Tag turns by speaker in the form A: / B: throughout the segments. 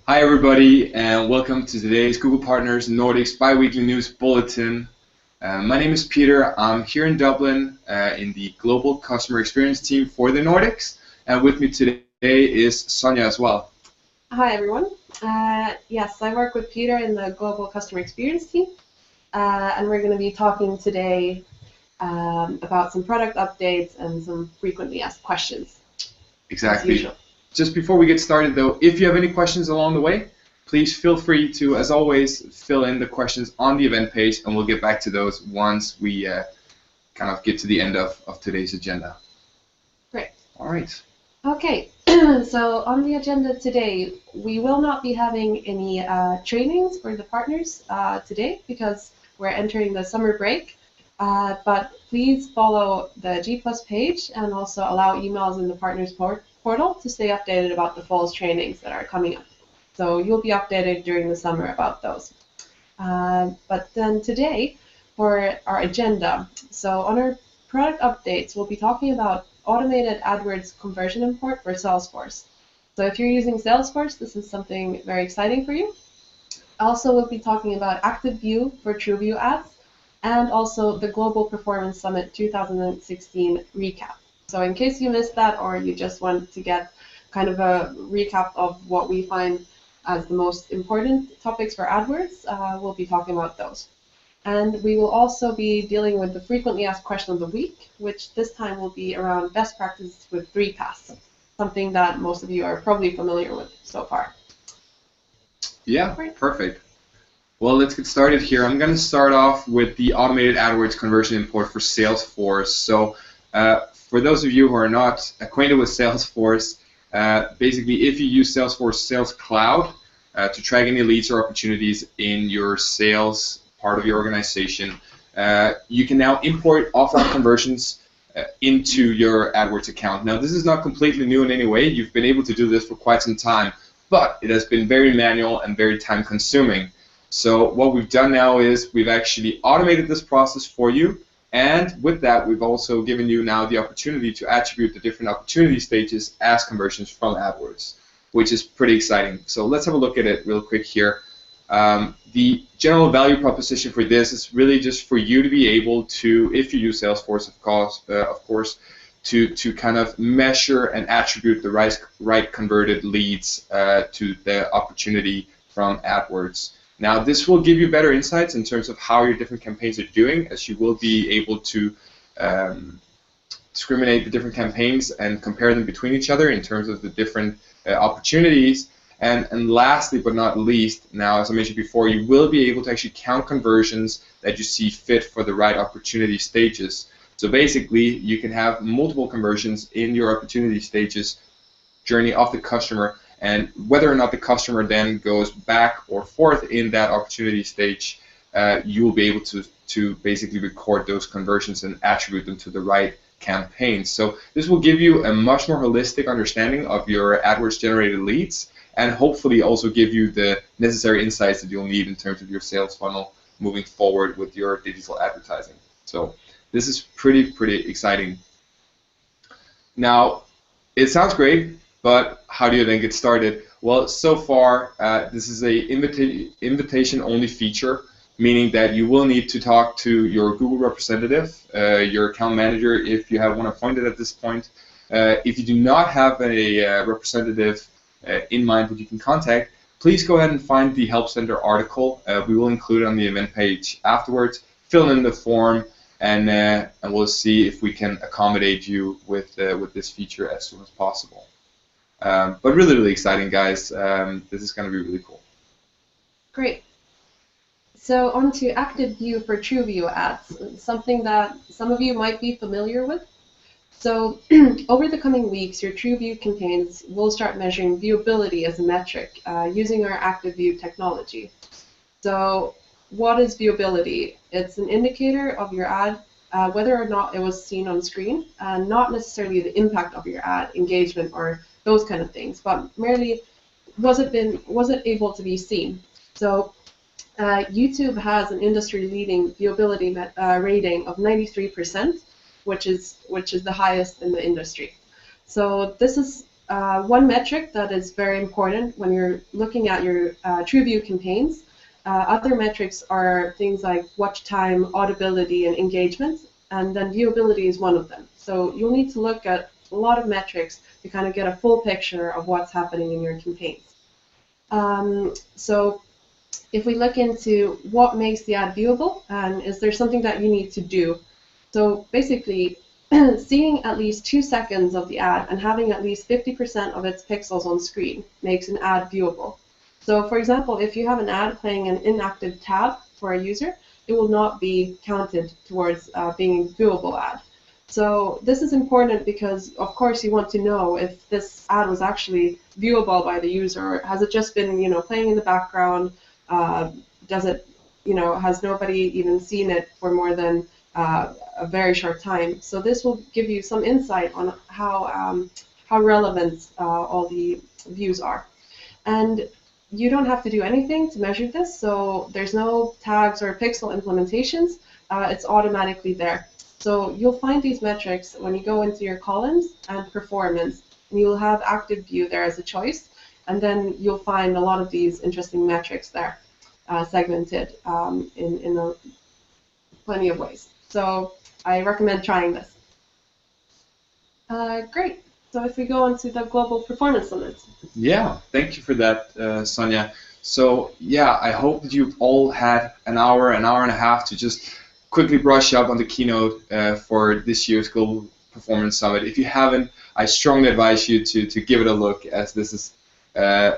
A: Hi everybody, and welcome to today's Google Partners Nordics Biweekly News Bulletin. My name is Peter. I'm here in Dublin in the Global Customer Experience team for the Nordics, and with me today is Sonia as well.
B: Hi everyone. Yes, I work with Peter in the Global Customer Experience team, and we're going to be talking today about some product updates and some frequently asked questions.
A: Exactly. Just before we get started though, if you have any questions along the way, please feel free to, as always, fill in the questions on the event page, and we'll get back to those once we kind of get to the end of today's agenda.
B: Great.
A: All right.
B: Okay, so on the agenda today, we will not be having any trainings for the partners today because we're entering the summer break. But please follow the G+ page and also allow emails in the partners portal to stay updated about the fall's trainings that are coming up. So you'll be updated during the summer about those. But then today, for our agenda, so on our product updates, we'll be talking about automated AdWords conversion import for Salesforce. So if you're using Salesforce, this is something very exciting for you. Also, we'll be talking about ActiveView for TrueView ads, and also the Global Performance Summit 2016 recap. So in case you missed that, or you just want to get kind of a recap of what we find as the most important topics for AdWords, we'll be talking about those. And we will also be dealing with the frequently asked question of the week, which this time will be around best practices with 3Pass, something that most of you are probably familiar with so far.
A: Yeah, perfect. Well, let's get started here. I'm going to start off with the automated AdWords conversion import for Salesforce. So for those of you who are not acquainted with Salesforce, basically if you use Salesforce Sales Cloud to track any leads or opportunities in your sales part of your organization, you can now import offline conversions into your AdWords account. Now, this is not completely new in any way. You've been able to do this for quite some time, but it has been very manual and very time consuming. So what we've done now is we've actually automated this process for you, and with that we've also given you now the opportunity to attribute the different opportunity stages as conversions from AdWords, which is pretty exciting. So let's have a look at it real quick here. The general value proposition for this is really just for you to be able to, if you use Salesforce, of course, to kind of measure and attribute the right converted leads to the opportunity from AdWords. Now, this will give you better insights in terms of how your different campaigns are doing, as you will be able to discriminate the different campaigns and compare them between each other in terms of the different opportunities. And lastly, but not least, now, as I mentioned before, you will be able to actually count conversions that you see fit for the right opportunity stages. So basically, you can have multiple conversions in your opportunity stages journey of the customer, and whether or not the customer then goes back or forth in that opportunity stage, you will be able to basically record those conversions and attribute them to the right campaigns. So this will give you a much more holistic understanding of your AdWords generated leads, and hopefully also give you the necessary insights that you'll need in terms of your sales funnel moving forward with your digital advertising. So this is pretty exciting. Now, it sounds great, but how do you then get started? Well, so far, this is a invitation-only feature, meaning that you will need to talk to your Google representative, your account manager, if you have one appointed at this point. If you do not have a representative in mind that you can contact, please go ahead and find the Help Center article. We will include it on the event page afterwards. Fill in the form, and we'll see if we can accommodate you with this feature as soon as possible. But really exciting, guys. This is going to be really cool.
B: Great. So on to ActiveView for TrueView ads, something that some of you might be familiar with. So over the coming weeks, your TrueView campaigns will start measuring viewability as a metric using our ActiveView technology. So what is viewability? It's an indicator of your ad, whether or not it was seen on screen, and not necessarily the impact of your ad, engagement, or those kind of things, but merely was it able to be seen? So YouTube has an industry-leading viewability rating of 93%, which is the highest in the industry. So this is one metric that is very important when you're looking at your TrueView campaigns. Other metrics are things like watch time, audibility, and engagement, and then viewability is one of them. So you'll need to look at a lot of metrics to kind of get a full picture of what's happening in your campaigns. So if we look into what makes the ad viewable, and is there something that you need to do? So basically, seeing at least 2 seconds of the ad and having at least 50% of its pixels on screen makes an ad viewable. So for example, if you have an ad playing an inactive tab for a user, it will not be counted towards being a viewable ad. So this is important because, of course, you want to know if this ad was actually viewable by the user, or has it just been, playing in the background? Does it, has nobody even seen it for more than a very short time? So this will give you some insight on how relevant all the views are. And you don't have to do anything to measure this, so there's no tags or pixel implementations. It's automatically there. So you'll find these metrics when you go into your columns and performance, and you'll have active view there as a choice, and then you'll find a lot of these interesting metrics there, segmented in plenty of ways. So I recommend trying this. Great. So if we go on to the Global Performance Summit.
A: Yeah, thank you for that, Sonia. So yeah, I hope that you've all had an hour and a half to just quickly brush up on the keynote for this year's Global Performance Summit. If you haven't, I strongly advise you to give it a look, as this is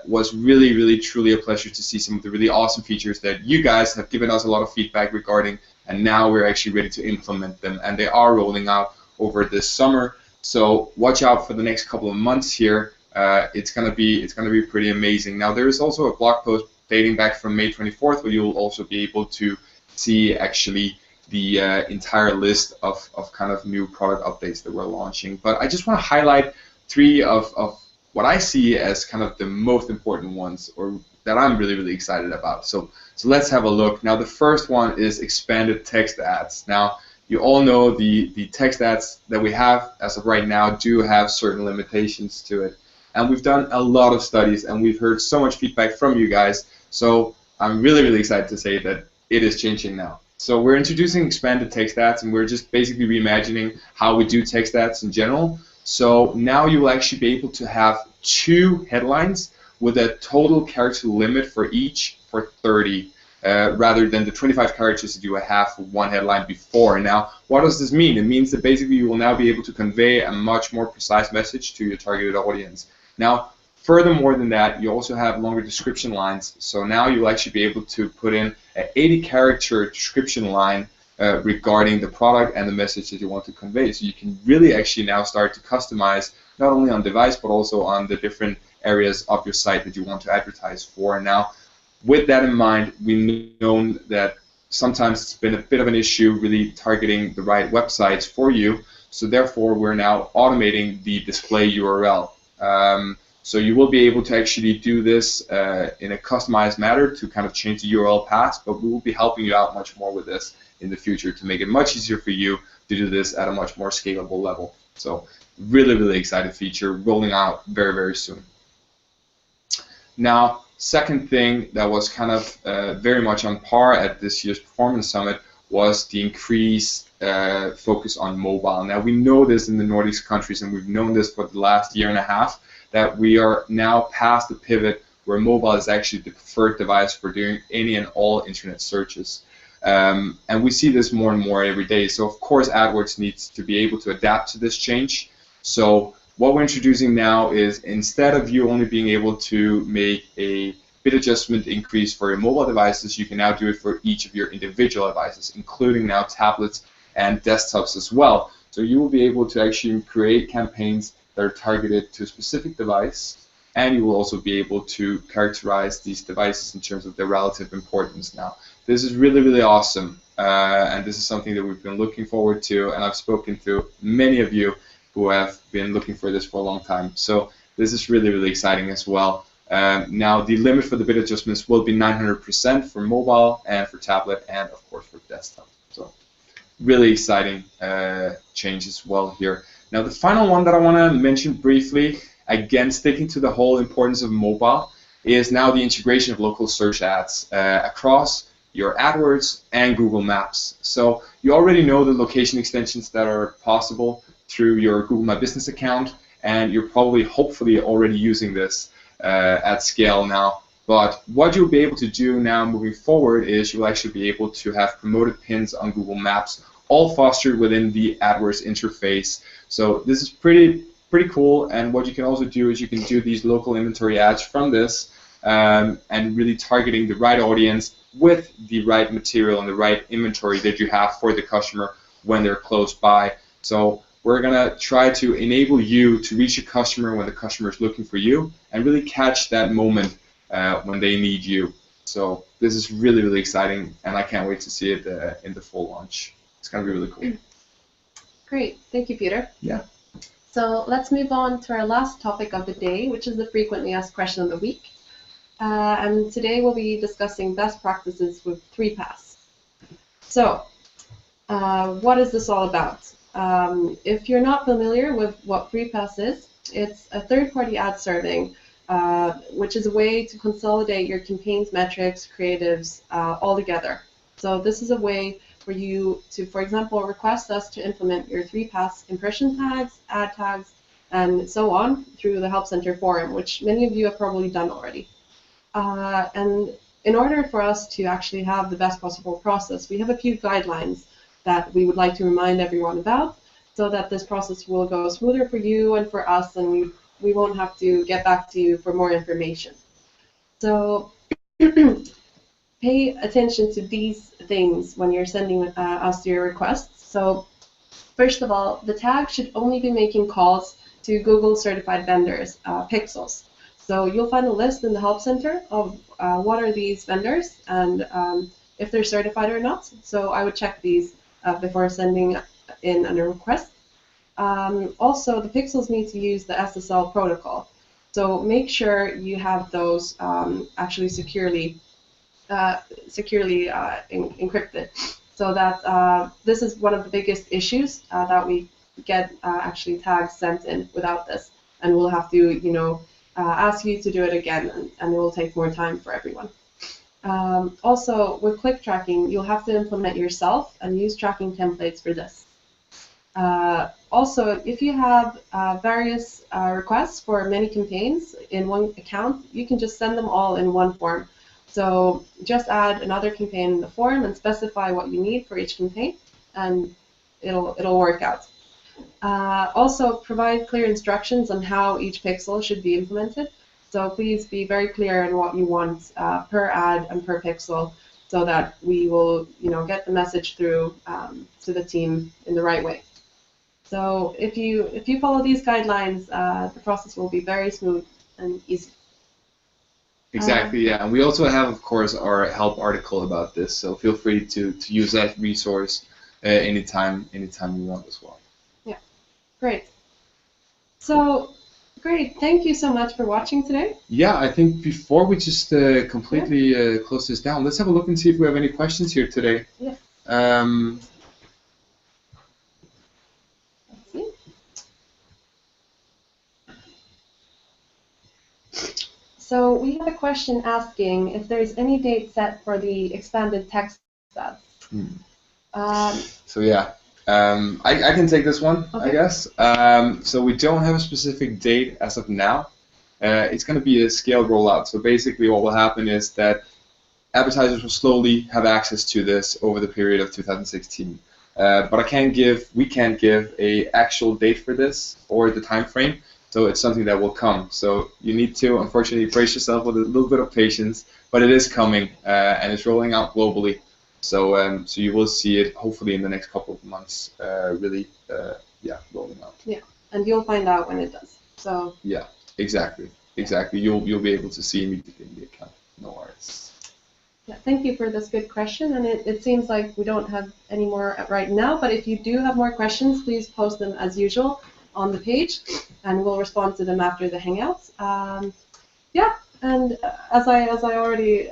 A: was really truly a pleasure to see some of the really awesome features that you guys have given us a lot of feedback regarding, and now we're actually ready to implement them, and they are rolling out over this summer. So watch out for the next couple of months here. It's gonna be pretty amazing. Now there is also a blog post dating back from May 24th, where you'll also be able to see actually the entire list of kind of new product updates that we're launching. But I just want to highlight 3 of what I see as kind of the most important ones, or that I'm really excited about. So let's have a look. Now the first one is expanded text ads. Now you all know the text ads that we have as of right now do have certain limitations to it. And we've done a lot of studies, and we've heard so much feedback from you guys. So I'm really excited to say that it is changing now. So we're introducing expanded text ads, and we're just basically reimagining how we do text ads in general. So now you will actually be able to have 2 headlines with a total character limit for each for 30. Rather than the 25 characters that you would have for one headline before. Now, what does this mean? It means that basically you will now be able to convey a much more precise message to your targeted audience. Now, furthermore than that, you also have longer description lines. So now you'll actually be able to put in an 80-character description line regarding the product and the message that you want to convey. So you can really actually now start to customize not only on device, but also on the different areas of your site that you want to advertise for. Now, with that in mind, we've known that sometimes it's been a bit of an issue really targeting the right websites for you. So therefore, we're now automating the display URL. So you will be able to actually do this in a customized manner to kind of change the URL path, but we will be helping you out much more with this in the future to make it much easier for you to do this at a much more scalable level. So really excited feature rolling out very soon. Now, second thing that was kind of very much on par at this year's Performance Summit was the increased focus on mobile. Now, we know this in the Nordics countries, and we've known this for the last year and a half, that we are now past the pivot where mobile is actually the preferred device for doing any and all internet searches. And we see this more and more every day. So, of course, AdWords needs to be able to adapt to this change. So what we're introducing now is, instead of you only being able to make a bit adjustment increase for your mobile devices, you can now do it for each of your individual devices, including now tablets and desktops as well. So you will be able to actually create campaigns that are targeted to a specific device, and you will also be able to characterize these devices in terms of their relative importance now. This is really awesome, and this is something that we've been looking forward to, and I've spoken to many of you who have been looking for this for a long time. So this is really exciting as well. Now the limit for the bit adjustments will be 900% for mobile and for tablet, and of course for desktop. So really exciting change as well here. Now the final one that I want to mention briefly again, sticking to the whole importance of mobile, is now the integration of local search ads across your AdWords and Google Maps. So you already know the location extensions that are possible through your Google My Business account, and you're probably, hopefully, already using this at scale now. But what you'll be able to do now moving forward is you'll actually be able to have promoted pins on Google Maps, all fostered within the AdWords interface. So this is pretty cool, and what you can also do is you can do these local inventory ads from this, and really targeting the right audience with the right material and the right inventory that you have for the customer when they're close by. So we're going to try to enable you to reach your customer when the customer is looking for you, and really catch that moment when they need you. So this is really exciting, and I can't wait to see it in the full launch. It's going to be really cool.
B: Great. Thank you, Peter.
A: Yeah.
B: So let's move on to our last topic of the day, which is the frequently asked question of the week. And today we'll be discussing best practices with 3Pass. So what is this all about? If you're not familiar with what 3Pass is, it's a third-party ad serving, which is a way to consolidate your campaign's metrics, creatives, all together. So this is a way for you to, for example, request us to implement your 3Pass impression tags, ad tags, and so on through the Help Center forum, which many of you have probably done already. And in order for us to actually have the best possible process, we have a few guidelines that we would like to remind everyone about, so that this process will go smoother for you and for us, and we won't have to get back to you for more information. So pay attention to these things when you're sending us your requests. So first of all, the tag should only be making calls to Google certified vendors, pixels. So you'll find a list in the Help Center of what are these vendors and if they're certified or not. So I would check these before sending in a request. Also, the pixels need to use the SSL protocol. So make sure you have those actually securely encrypted, so that this is one of the biggest issues that we get actually tags sent in without this, and we'll have to ask you to do it again, and it will take more time for everyone. Also, with click tracking, you'll have to implement yourself and use tracking templates for this. Also, if you have various requests for many campaigns in one account, you can just send them all in one form. So just add another campaign in the form and specify what you need for each campaign, and it'll work out. Also, provide clear instructions on how each pixel should be implemented. So please be very clear on what you want per ad and per pixel, so that we will get the message through to the team in the right way. So if you follow these guidelines, the process will be very smooth and easy.
A: Exactly, yeah. And we also have, of course, our help article about this, so feel free to use that resource anytime you want as well.
B: Yeah, great. So, great. Thank you so much for watching today.
A: Yeah, I think before we just completely close this down, let's have a look and see if we have any questions here today.
B: Yeah. Let's see. So we have a question asking if there's any date set for the expanded text ads.
A: So yeah, I can take this one,
B: okay.
A: I guess. So we don't have a specific date as of now. It's going to be a scaled rollout. So basically what will happen is that advertisers will slowly have access to this over the period of 2016. But we can't give a actual date for this or the time frame. So it's something that will come. So you need to, unfortunately, brace yourself with a little bit of patience, but it is coming and it's rolling out globally. So so you will see it hopefully in the next couple of months, really, rolling out.
B: Yeah, and you'll find out when it does. So.
A: Yeah, exactly. You'll be able to see immediately in the account. No worries.
B: Yeah, thank you for this good question, and it seems like we don't have any more right now, but if you do have more questions, please post them as usual on the page, and we'll respond to them after the Hangouts. Yeah, and as I already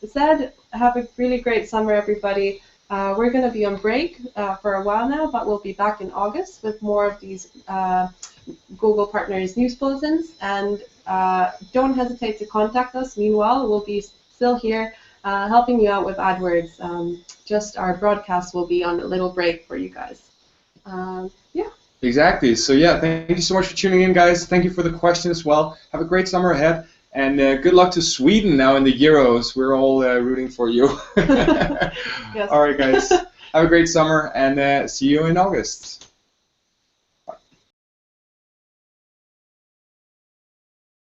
B: said, have a really great summer, everybody. We're going to be on break for a while now, but we'll be back in August with more of these Google Partners news bulletins, and don't hesitate to contact us. Meanwhile, we'll be still here helping you out with AdWords. Just our broadcast will be on a little break for you guys. Yeah.
A: Exactly. So yeah, thank you so much for tuning in, guys. Thank you for the question as well. Have a great summer ahead, and good luck to Sweden now in the Euros. We're all rooting for you.
B: Yes.
A: All right, guys. Have a great summer, and see you in August.